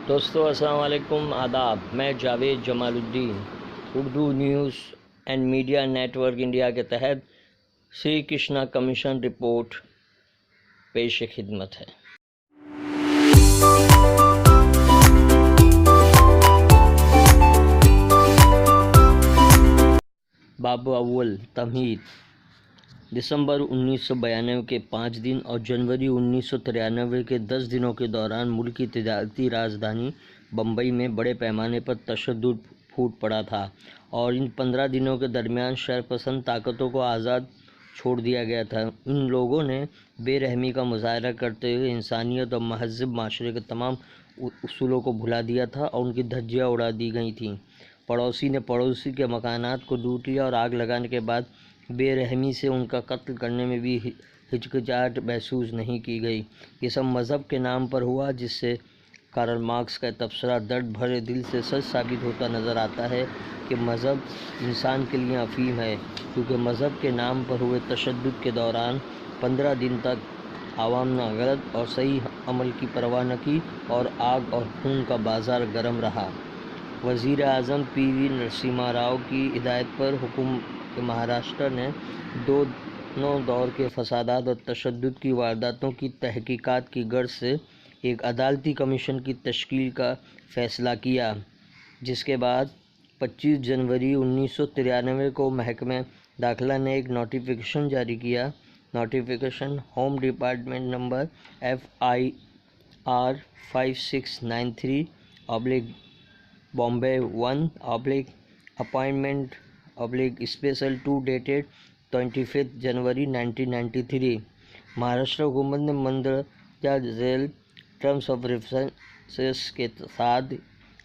دوستو السلام علیکم، آداب۔ میں Javed Jamaluddin Urdu news and media network India کے تحت سری کرشنا کمیشن رپورٹ پیش خدمت ہے۔ باب اول تمہید۔ دسمبر 1992 کے 5 دن اور جنوری 1993 کے 10 دنوں کے دوران ملک کی تجارتی راجدھانی بمبئی میں بڑے پیمانے پر تشدد پھوٹ پڑا تھا، اور ان 15 دنوں کے درمیان شرپسند طاقتوں کو آزاد چھوڑ دیا گیا تھا۔ ان لوگوں نے بے رحمی کا مظاہرہ کرتے ہوئے انسانیت اور مہذب معاشرے کے تمام اصولوں کو بھلا دیا تھا اور ان کی دھجیاں اڑا دی گئی تھیں۔ پڑوسی نے پڑوسی کے مکانات کو لوٹ لیا اور آگ لگانے کے بعد بے رحمی سے ان کا قتل کرنے میں بھی ہچکچاہٹ محسوس نہیں کی گئی۔ یہ سب مذہب کے نام پر ہوا، جس سے کارل مارکس کا تبصرہ درد بھرے دل سے سچ ثابت ہوتا نظر آتا ہے کہ مذہب انسان کے لیے افیم ہے، کیونکہ مذہب کے نام پر ہوئے تشدد کے دوران 15 دن تک عوام نے غلط اور صحیح عمل کی پرواہ نہ کی اور آگ اور خون کا بازار گرم رہا۔ وزیر اعظم پی وی نرسمہا راؤ کی ہدایت پر حکومت مہاراشٹر نے دونوں دور کے فسادات اور تشدد کی وارداتوں کی تحقیقات کی غرض سے ایک عدالتی کمیشن کی تشکیل کا فیصلہ کیا، جس کے بعد 25 جنوری 1993 کو محکمہ داخلہ نے ایک نوٹیفیکیشن جاری کیا۔ Notification home department number FIR 5693/ Bombay 1/ Appointment/ Special 2 dated 25 جنوری 1993۔ مہاراشٹر حکومت نے مندرجہ ذیل ٹرمز آف ریفرنسز کے ساتھ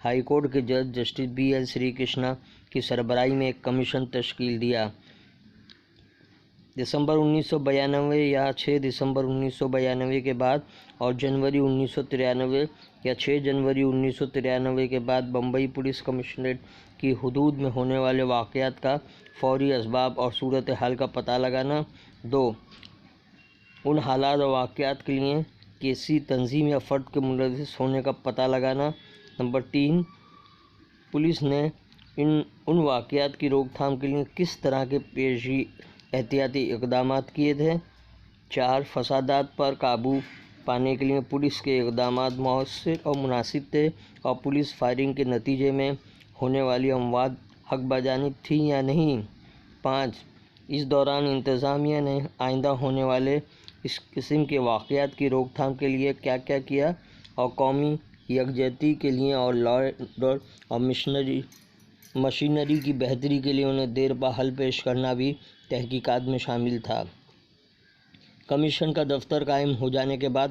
ہائی کورٹ کے جج جسٹس BL سری کرشنا کی سربراہی میں ایک کمیشن تشکیل دیا۔ دسمبر 1992 یا 6 دسمبر 1992 کے بعد اور جنوری 1993 یا 6 جنوری 1993 کے بعد بمبئی پولیس کمشنریٹ کی حدود میں ہونے والے واقعات کا فوری اسباب اور صورتحال کا پتہ لگانا۔ 2. ان حالات اور واقعات کے لیے کسی تنظیم یا فرد کے ملوث ہونے کا پتہ لگانا۔ نمبر 3. پولیس نے ان واقعات کی روک تھام کے لیے کس طرح کے پیشگی احتیاطی اقدامات کیے تھے۔ 4. فسادات پر قابو پانے کے لیے پولیس کے اقدامات مؤثر اور مناسب تھے، اور پولیس فائرنگ کے نتیجے میں ہونے والی اموات حق بجانب تھیں یا نہیں۔ 5. اس دوران انتظامیہ نے آئندہ ہونے والے اس قسم کے واقعات کی روک تھام کے لیے کیا کیا کیا، اور قومی یکجہتی کے لیے اور لا آرڈر اور مشینری کی بہتری کے لیے انہیں دیر پا حل پیش کرنا بھی تحقیقات میں شامل تھا۔ کمیشن کا دفتر قائم ہو جانے کے بعد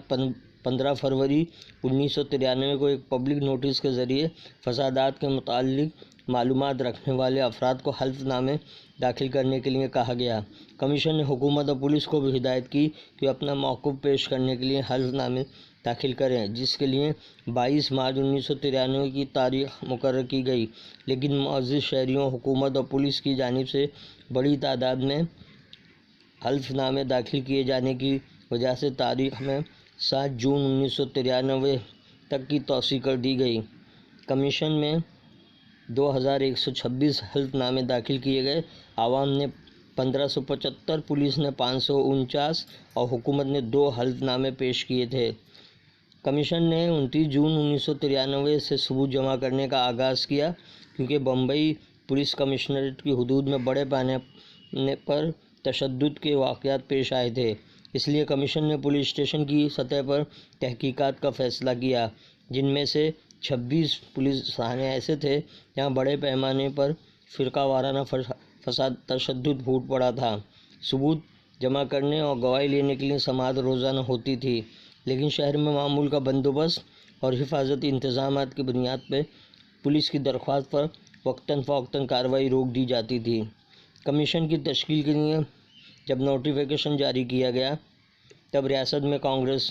15 فروری 1993 کو ایک پبلک نوٹس کے ذریعے فسادات کے متعلق معلومات رکھنے والے افراد کو حلف نامے داخل کرنے کے لیے کہا گیا۔ کمیشن نے حکومت اور پولیس کو بھی ہدایت کی کہ اپنا موقف پیش کرنے کے لیے حلف نامے داخل کریں، جس کے لیے 22 مارچ 1993 کی تاریخ مقرر کی گئی، لیکن معزز شہریوں، حکومت اور پولیس کی جانب سے بڑی تعداد میں حلف نامے داخل کیے جانے کی وجہ سے تاریخ میں 7 جون 1993 تک کی توسیع کر دی گئی۔ کمیشن میں 2126 حلف نامے داخل کیے گئے۔ عوام نے 1575، پولیس نے 549 اور حکومت نے 2 حلف نامے پیش کیے تھے۔ کمیشن نے 29 جون 1993 سے ثبوت جمع کرنے کا آغاز کیا، کیونکہ بمبئی پولیس کمشنریٹ کی حدود میں بڑے پیمانے پر تشدد کے واقعات پیش آئے تھے۔ اس لیے کمیشن نے پولیس اسٹیشن کی سطح پر تحقیقات کا فیصلہ کیا، جن میں سے 26 پولیس تھانے ایسے تھے جہاں بڑے پیمانے پر فرقہ وارانہ تشدد پھوٹ پڑا تھا۔ ثبوت جمع کرنے اور گواہی لینے کے لیے سماعت روزانہ ہوتی تھی، لیکن شہر میں معمول کا بندوبست اور حفاظتی انتظامات کی بنیاد پہ پولیس کی درخواست پر وقتاً فوقتاً کارروائی روک دی جاتی تھی۔ کمیشن کی تشکیل کے لیے جب نوٹیفیکیشن جاری کیا گیا، تب ریاست میں کانگریس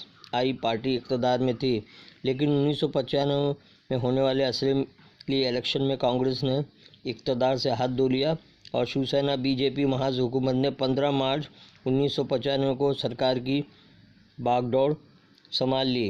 پارٹی اقتدار میں تھی، لیکن 1995 میں ہونے والے اسمبلی الیکشن میں کانگریس نے اقتدار سے ہاتھ دھو لیا اور شیوسینا BJP محاذ حکومت نے 15 مارچ 1995 کو سرکار کی باگھ ڈور سنبھال لی۔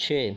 6.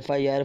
FIR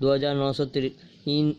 2903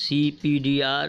CPDR,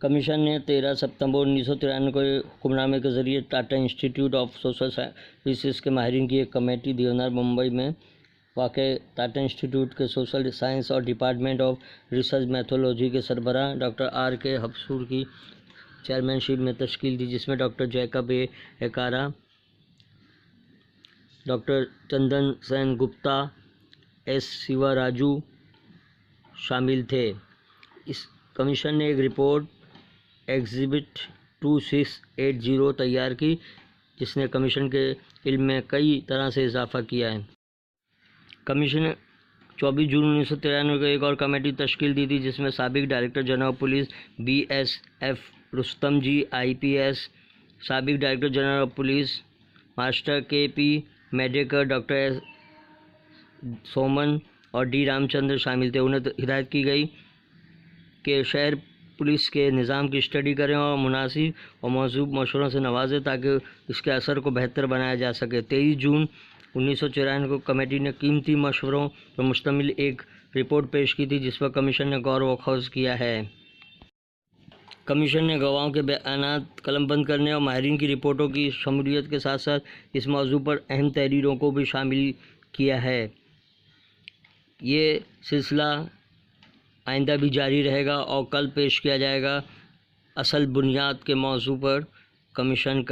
کمیشن نے 13 ستمبر 1993 کو حکم نامے کے ذریعے Tata institute of social sciences کے ماہرین کی ایک کمیٹی دیونار ممبئی میں واقع ٹاٹا انسٹیٹیوٹ کے سوشل سائنس اور ڈپارٹمنٹ آف ریسرچ میتھولوجی کے سربراہ ڈاکٹر آر کے ہبسور کی چیئرمین شپ میں تشکیل دی، جس میں ڈاکٹر جیکب اے ایکارا، ڈاکٹر چندن سین گپتا، ایس سیوا راجو شامل تھے۔ اس کمیشن نے ایک رپورٹ ایگزیبٹ 2680 تیار کی، جس نے کمیشن کے علم میں کئی طرح سے اضافہ کیا ہے۔ کمیشن نے 24 جون 1993 کو ایک اور کمیٹی تشکیل دی تھی، جس میں سابق director general of police B S F Rustam ji IPS، سابق director general of police master K P میڈیکر، doctor S سومن اور ڈی رام چندر شامل تھے۔ انہیں ہدایت کی گئی کہ شہر پولیس کے نظام کی اسٹڈی کریں اور مناسب اور موزوں مشوروں سے نوازیں تاکہ اس کے اثر کو بہتر بنایا جا سکے۔ 23 جون 1994 کو کمیٹی نے قیمتی مشوروں پر مشتمل ایک رپورٹ پیش کی تھی، جس پر کمیشن نے غور و خوض کیا ہے۔ کمیشن نے گواہوں کے بیانات قلم بند کرنے اور ماہرین کی رپورٹوں کی شمولیت کے ساتھ ساتھ اس موضوع پر اہم تحریروں کو بھی شامل کیا ہے۔ یہ سلسلہ آئندہ بھی جاری رہے گا اور کل پیش کیا جائے گا۔ اصل بنیاد کے موضوع پر کمیشن کا